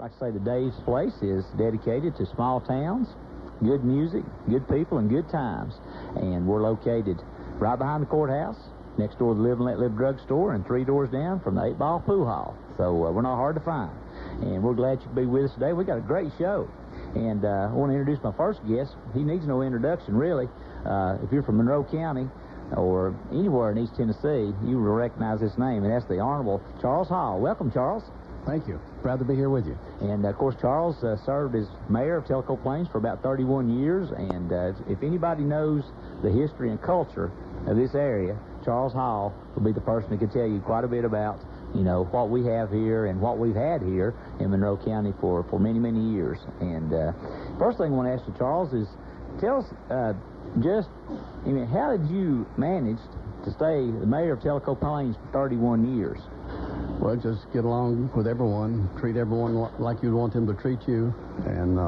Like I say, the Dave's Place is dedicated to small towns, good music, good people, and good times. And we're located right behind the courthouse, next door to the Live and Let Live drugstore, and 3 doors down from the 8-Ball Pool Hall. So we're not hard to find. And we're glad you could be with us today. We got a great show. And I want to introduce my first guest. He needs no introduction, really. If you're from Monroe County or anywhere in East Tennessee, you will recognize this name, and that's the Honorable Charles Hall. Welcome, Charles. Thank you. Proud to be here with you. And, of course, Charles served as mayor of Tellico Plains for about 31 years. And if anybody knows the history and culture of this area, Charles Hall will be the person that can tell you quite a bit about, you know, what we have here and what we've had here in Monroe County for many, many years. And first thing I want to ask you, Charles, is tell us how did you manage to stay the mayor of Tellico Plains for 31 years? Well, just get along with everyone, treat everyone like you'd want them to treat you, and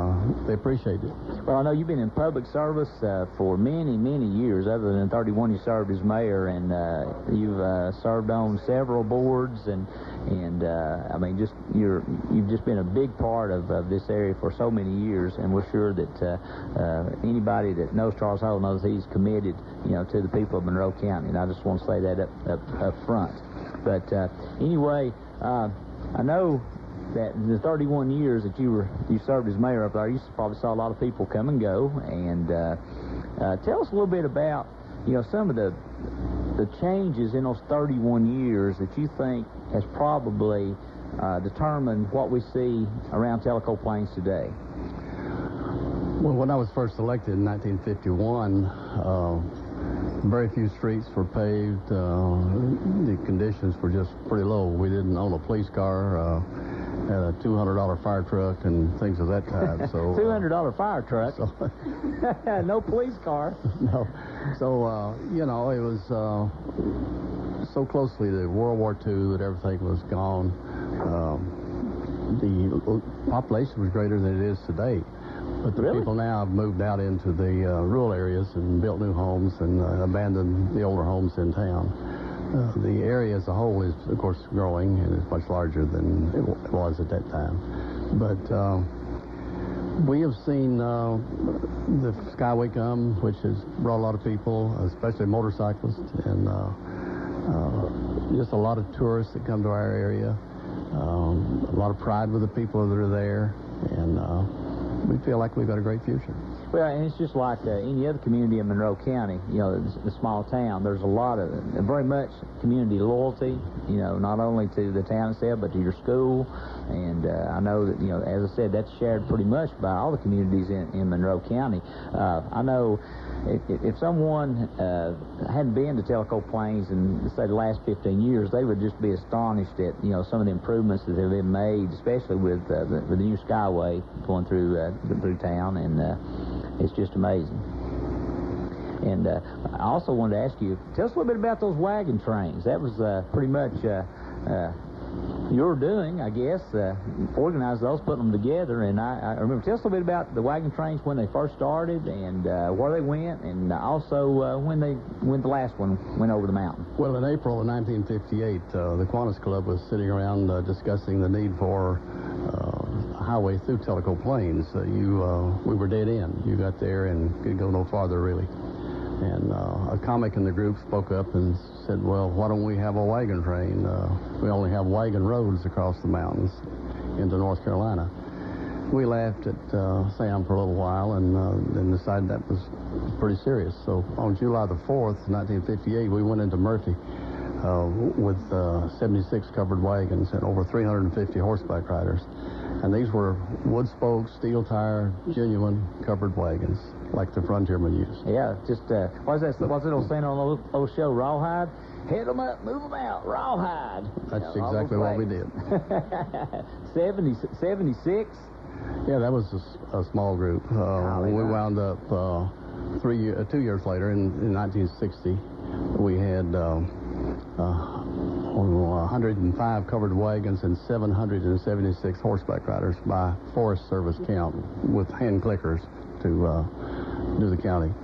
they appreciate it. Well, I know you've been in public service for many, many years. Other than 31, you served as mayor, and you've served on several boards, and I mean, you've just been a big part of this area for so many years, and we're sure that anybody that knows Charles Hall knows he's committed, you know, to the people of Monroe County, and I just want to say that up front. But anyway, I know that in the 31 years that you served as mayor up there, you probably saw a lot of people come and go. And tell us a little bit about, you know, some of the changes in those 31 years that you think has probably determined what we see around Tellico Plains today. Well, when I was first elected in 1951, very few streets were paved. The conditions were just pretty low. We didn't own a police car, had a $200 fire truck and things of that type. So $200 fire truck? So, no police car? No. So, you know, it was so closely to World War II that everything was gone. The population was greater than it is today. But the Really? people now have moved out into the rural areas and built new homes and abandoned the older homes in town. The area as a whole is, of course, growing and is much larger than it was at that time. But we have seen the Skyway come, which has brought a lot of people, especially motorcyclists, and just a lot of tourists that come to our area. A lot of pride with the people that are there, and we feel like we've got a great future. Well, and it's just like any other community in Monroe County, you know, the small town. There's a lot of, very much community loyalty, you know, not only to the town itself, but to your school. And I know that, you know, as I said, that's shared pretty much by all the communities in Monroe County. I know if someone hadn't been to Tellico Plains in, say, the last 15 years, they would just be astonished at, you know, some of the improvements that have been made, especially with the new Skyway going through town, and it's just amazing. And I also wanted to ask you, tell us a little bit about those wagon trains. That was pretty much your doing, I guess, organized those, putting them together. And I remember, tell us a little bit about the wagon trains when they first started and where they went, and also when the last one went over the mountain. Well, in April of 1958, the Kiwanis Club was sitting around discussing the need for a highway through Tellico Plains. We were dead end. You got there and could go no farther, really. And a comic in the group spoke up and said, well, why don't we have a wagon train? We only have wagon roads across the mountains into North Carolina. We laughed at Sam for a little while and then decided that was pretty serious. So on July the 4th, 1958, we went into Murphy with 76 covered wagons and over 350 horseback riders. And these were wood spoke, steel tire, genuine covered wagons, like the frontiermen used. Yeah, just, what's it old saying on the old show, Rawhide? Head them up, move them out, Rawhide. That's exactly what we did. 76? Yeah, that was a small group. We wound up 2 years later, in 1960, we had 105 covered wagons and 776 horseback riders by Forest Service count with hand clickers to do the counting.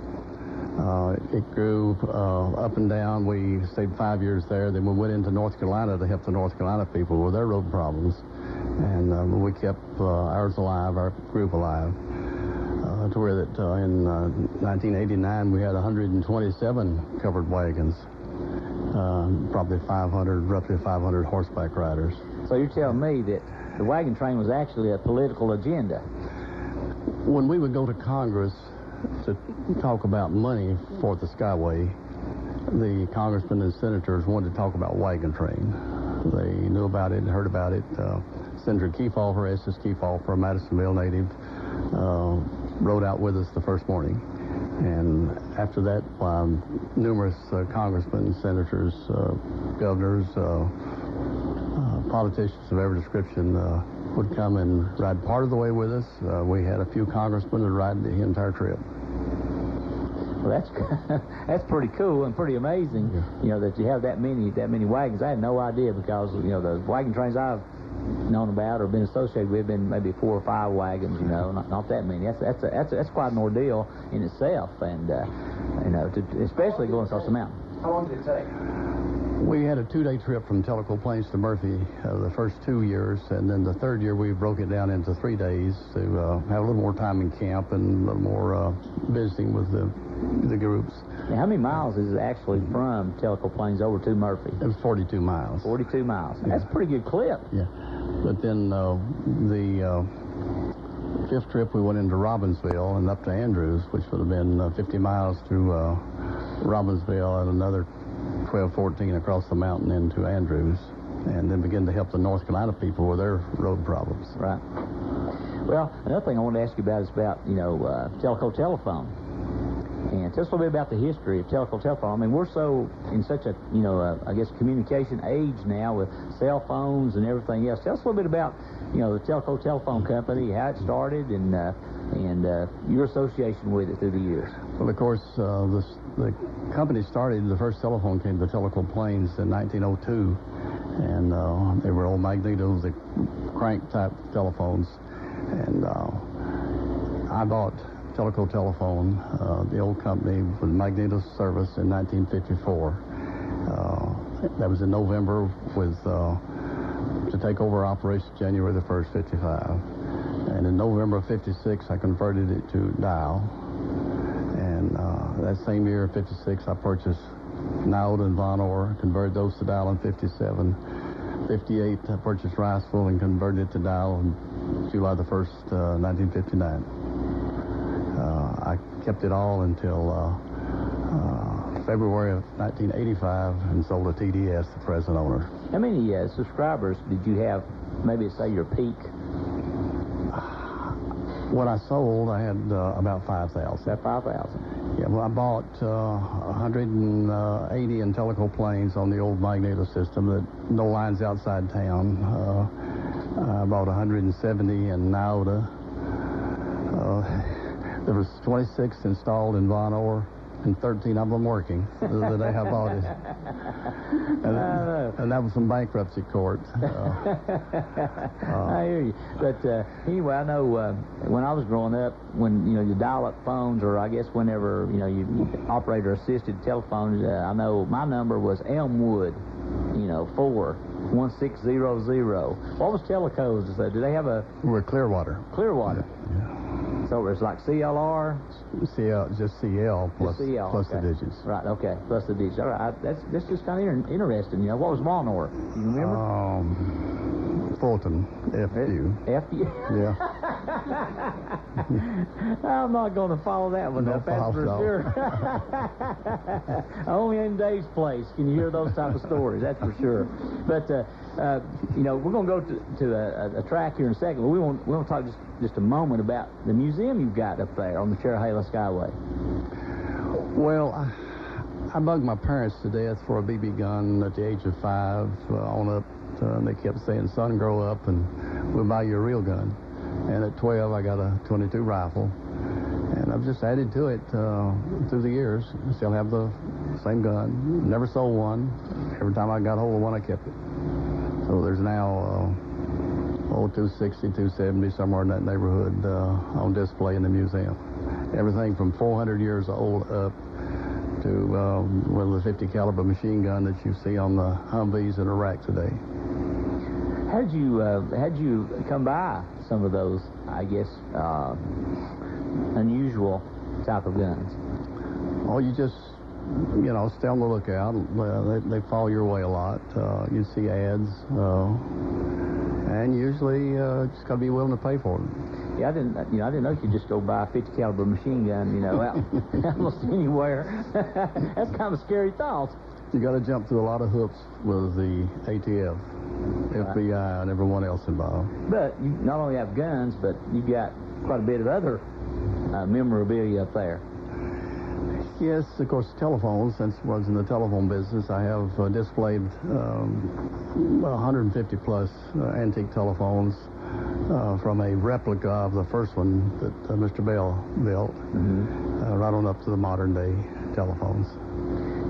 It grew up and down. We stayed 5 years there. Then we went into North Carolina to help the North Carolina people with their road problems. And we kept ours alive, our group alive, to where that in 1989 we had 127 covered wagons, probably roughly 500 horseback riders. So you're telling me that the wagon train was actually a political agenda? When we would go to Congress to talk about money for the Skyway, the congressmen and senators wanted to talk about wagon train. They knew about it and heard about it. Senator Kefauver, Estes Kefauver, a Madisonville native, rode out with us the first morning. And after that, numerous congressmen, senators, governors, politicians of every description would come and ride part of the way with us. We had a few congressmen that ride the entire trip. Well, that's pretty cool and pretty amazing. Yeah. You know, that you have that many wagons. I had no idea, because you know the wagon trains I've known about or been associated with have been maybe 4 or 5 wagons. You know, not that many. That's quite an ordeal in itself, and you know, especially going across the mountain. How long did it take? We had a 2-day trip from Tellico Plains to Murphy the first 2 years, and then the third year we broke it down into 3 days to have a little more time in camp and a little more visiting with the groups. Now, how many miles is it actually from Tellico Plains over to Murphy? It was 42 miles. 42 miles. Yeah. That's a pretty good clip. Yeah. But then the 5th trip we went into Robbinsville and up to Andrews, which would have been 50 miles through Robbinsville and another 12, 14 across the mountain into Andrews, and then begin to help the North Carolina people with their road problems. Right. Well, another thing I wanted to ask you about is about, you know, Tellico Telephone. And tell us a little bit about the history of Tellico Telephone. I mean, we're so in such a, you know, I guess communication age now with cell phones and everything else. Tell us a little bit about, you know, the Tellico Telephone Company, how it started, and your association with it through the years. Well, of course, the company started, the first telephone came to Tellico Plains in 1902, and they were old magnetos, the crank-type telephones, and I bought Tellico Telephone, the old company, with magneto service in 1954. That was in November to take over operations January the 1st, 55. And in November of 56, I converted it to dial. And that same year, 56, I purchased Niota and Von Orr, converted those to dial in 57. 58, I purchased Riceville and converted it to dial on July the 1st, 1959. I kept it all until February of 1985 and sold to TDS, the present owner. How many subscribers did you have, maybe say your peak? When I sold, I had about 5,000. About 5,000. Yeah, well, I bought 180 in Tellico Plains on the old magneto system, that no lines outside town. I bought 170 in Niota. There was 26 installed in Von Orr, and 13 of them working the day I bought it. And that was from bankruptcy court. I hear you. But anyway, I know when I was growing up, when, you know, you dial-up phones, or I guess whenever, you know, you operator-assisted telephones, I know my number was Elmwood, you know, 41600. What was Tellico's? Did they have a... We're Clearwater. Clearwater. Yeah. So it's like CLR? CL, just CL plus, CL, plus okay. the digits. Right, okay, plus the digits. All right, that's just kind of interesting. You know, what was Von Orr? Do you remember? Fulton, FU. FU? Yeah. I'm not going to follow that one up, that's for sure. Only in Dave's place can you hear those type of stories, that's for sure. But, you know, we're going to go to a track here in a second, but we want to talk just a moment about the museum you've got up there on the Cherryhala Skyway. Well, I bugged my parents to death for a BB gun at the age of 5 on up. They kept saying, son, grow up and we'll buy you a real gun. And at 12, I got a .22 rifle. And I've just added to it through the years. I still have the same gun. Never sold one. Every time I got hold of one, I kept it. So there's now 260, 270, somewhere in that neighborhood on display in the museum. Everything from 400 years old up to the 50 caliber machine gun that you see on the Humvees in Iraq today. How'd you come by some of those, I guess, unusual type of guns? Oh, you just, stay on the lookout. They fall your way a lot. You see ads, and usually just got to be willing to pay for them. Yeah, I didn't know you could just go buy a 50 caliber machine gun, out almost anywhere. That's kind of a scary thought. You got to jump through a lot of hoops with the ATF, FBI, and everyone else involved. But you not only have guns, but you've got quite a bit of other memorabilia up there. Yes, of course, telephones. Since I was in the telephone business, I have displayed 150 plus antique telephones from a replica of the first one that Mr. Bell built, right on up to the modern day telephones.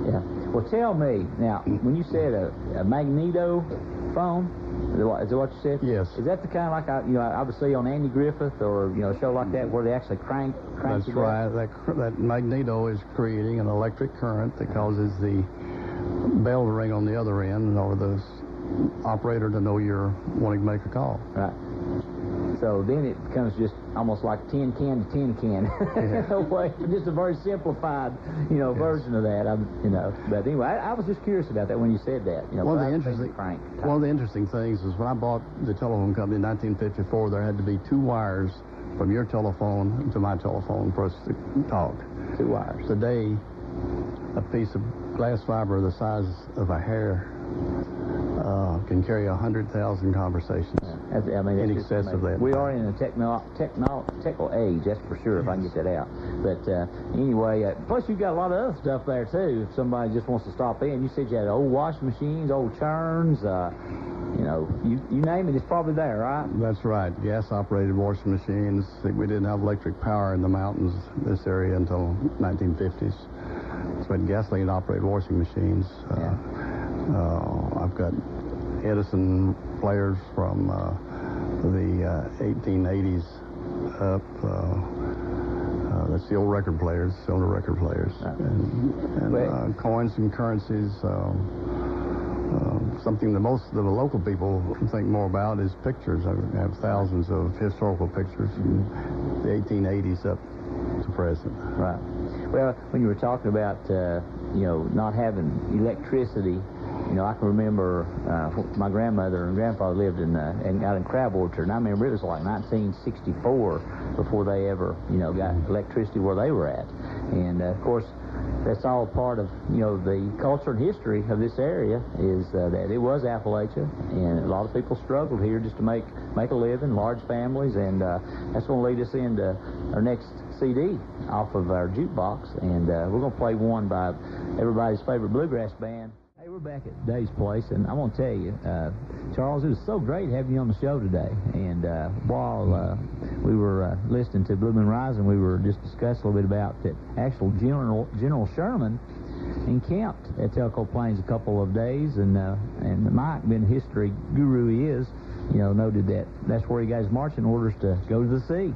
Yeah. Well, tell me, now, when you said a magneto phone, is that what you said? Yes. Is that the kind of like I would see on Andy Griffith or, a show like that where they actually crank That's it right. up? That magneto is creating an electric current that causes the bell to ring on the other end or the operator to know you're wanting to make a call. Right. So then it becomes just almost like tin can to tin can in a way, just a very simplified, version of that. But anyway, I was just curious about that when you said that. One of the interesting things is when I bought the telephone company in 1954, there had to be 2 wires from your telephone to my telephone for us to talk. 2 wires. Today, a piece of glass fiber the size of a hair can carry 100,000 conversations. In excess of that. We are in a technical age, that's for sure, if I can get that out. But anyway, plus you've got a lot of other stuff there too. If somebody just wants to stop in, you said you had old washing machines, old churns. You name it, it's probably there, right? That's right. Gas-operated washing machines. We didn't have electric power in the mountains, this area, until 1950s. So we had gasoline-operated washing machines. I've got Edison players from the 1880s up. That's the old record players, cylinder record players, and coins and currencies. Something that most of the local people think more about is pictures. I have thousands of historical pictures from the 1880s up to present. Right. Well, when you were talking about not having electricity. I can remember my grandmother and grandfather lived out in Crab Orchard, and I remember it was like 1964 before they ever, got electricity where they were at. And, of course, that's all part of, the culture and history of this area is that it was Appalachia, and a lot of people struggled here just to make a living, large families, and that's going to lead us into our next CD off of our jukebox, and we're going to play one by everybody's favorite bluegrass band. We're back at Dave's place, and I'm going to tell you, Charles, it was so great having you on the show today. And while we were listening to Blue Moon Rising, we were just discussing a little bit about that actual General Sherman encamped at Tellico Plains a couple of days, and Mike, being a history guru he is, noted that that's where he got his marching orders to go to the sea.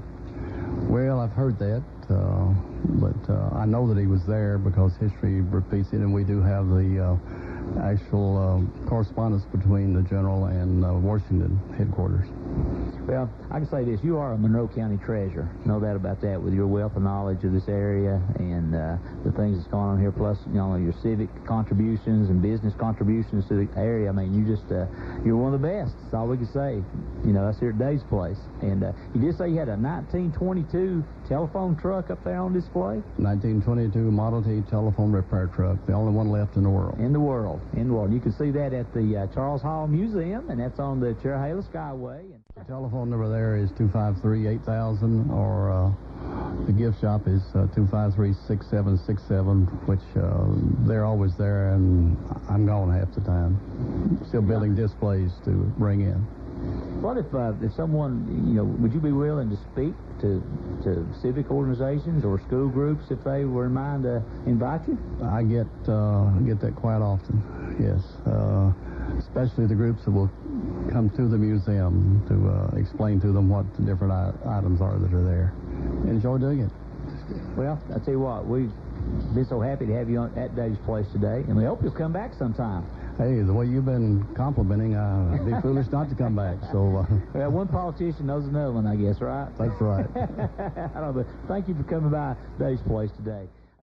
Well, I've heard that, but I know that he was there because history repeats it, and we do have the actual correspondence between the general and Washington headquarters. Well, I can say this, you are a Monroe County treasure. No doubt about that, with your wealth of knowledge of this area and the things that's going on here, plus your civic contributions and business contributions to the area. I mean, you're one of the best. That's all we can say. That's here at Dave's place. And you did say you had a 1922 telephone truck up there on display? 1922 Model T telephone repair truck, the only one left in the world. In the world. You can see that at the Charles Hall Museum, and that's on the Cherahela Skyway. The telephone number there is 253-8000, or the gift shop is 253-6767, which they're always there, and I'm gone half the time. Still building displays to bring in. What if someone, would you be willing to speak to civic organizations or school groups if they were in mind to invite you? I get that quite often, yes. Especially the groups that will come to the museum to explain to them what the different items are that are there. Enjoy doing it. Well, I tell you what, we've been so happy to have you at Dave's place today, and we hope you'll come back sometime. Hey, the way you've been complimenting, I'd be foolish not to come back. So, well, one politician knows another one, I guess, right? That's right. I don't know, but thank you for coming by Dave's place today.